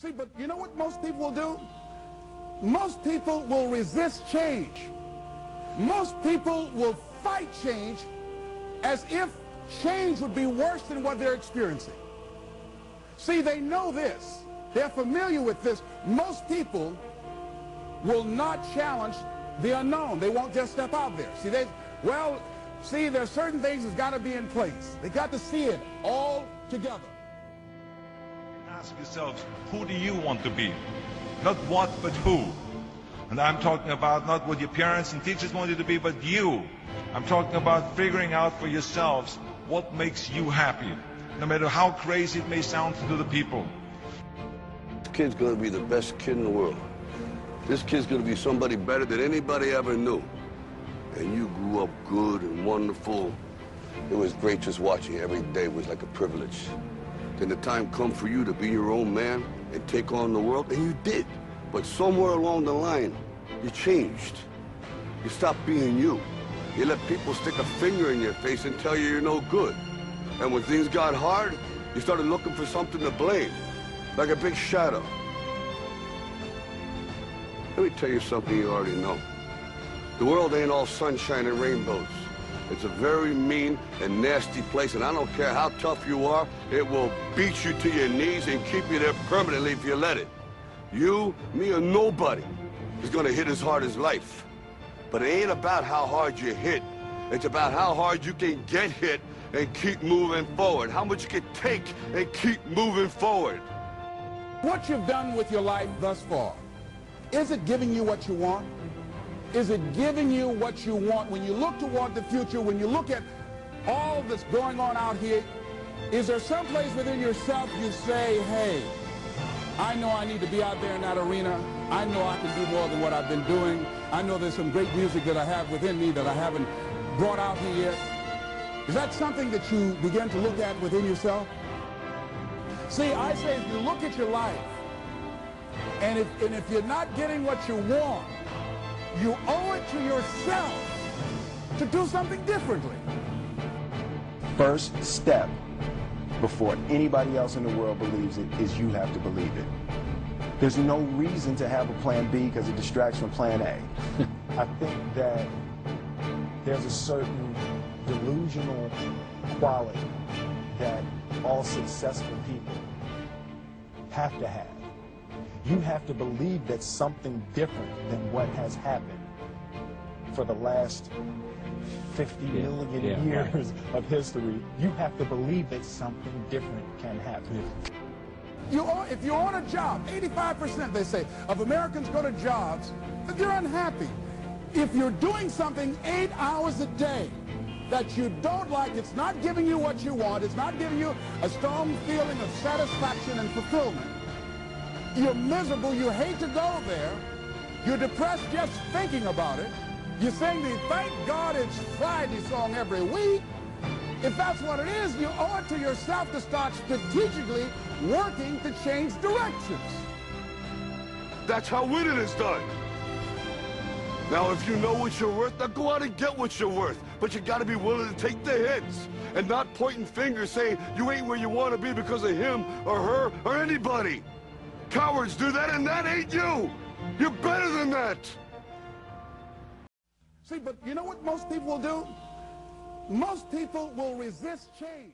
See, but you know what most people will do? Most people will resist change. Most people will fight change as if change would be worse than what they're experiencing. See, they know this. They're familiar with this. Most people will not challenge the unknown. They won't just step out there. See, there's certain things that's got to be in place. They got to see it all together. Ask yourselves, who do you want to be? Not what, but who. And I'm talking about not what your parents and teachers want you to be, but you. I'm talking about figuring out for yourselves what makes you happy, no matter how crazy it may sound to the people. This kid's gonna be the best kid in the world. This kid's gonna be somebody better than anybody ever knew. And you grew up good and wonderful. It was great just watching you every day. It was like a privilege. Then the time come for you to be your own man and take on the world, and you did. But somewhere along the line, you changed. You stopped being you. You let people stick a finger in your face and tell you you're no good. And when things got hard, you started looking for something to blame, like a big shadow. Let me tell you something you already know. The world ain't all sunshine and rainbows. It's a very mean and nasty place, and I don't care how tough you are, it will beat you to your knees and keep you there permanently if you let it. You, me, or nobody is gonna hit as hard as life. But it ain't about how hard you hit. It's about how hard you can get hit and keep moving forward. How much you can take and keep moving forward. What you've done with your life thus far, is it giving you what you want? Is it giving you what you want? When you look toward the future, when you look at all that's going on out here, is there some place within yourself you say, hey, I know I need to be out there in that arena. I know I can do more than what I've been doing. I know there's some great music that I have within me that I haven't brought out here yet. Is that something that you begin to look at within yourself? See, I say if you look at your life, and if you're not getting what you want, you owe it to yourself to do something differently. First step before anybody else in the world believes it is you have to believe it. There's no reason to have a plan B because it distracts from plan A. I think that there's a certain delusional quality that all successful people have to have. You have to believe that something different than what has happened for the last 50 million years of history. You have to believe that something different can happen. If you're on a job, 85%, they say, of Americans go to jobs, but they're unhappy. If you're doing something 8 hours a day that you don't like, it's not giving you what you want, it's not giving you a strong feeling of satisfaction and fulfillment, you're miserable, you hate to go there, you're depressed just thinking about it, you sing the Thank God It's Friday song every week. If that's what it is, you owe it to yourself to start strategically working to change directions. That's how winning is done. Now, if you know what you're worth, now go out and get what you're worth. But you gotta be willing to take the hits and not pointing fingers saying you ain't where you want to be because of him or her or anybody. Cowards do that, and that ain't you. You're better than that. See, but you know what most people will do? Most people will resist change.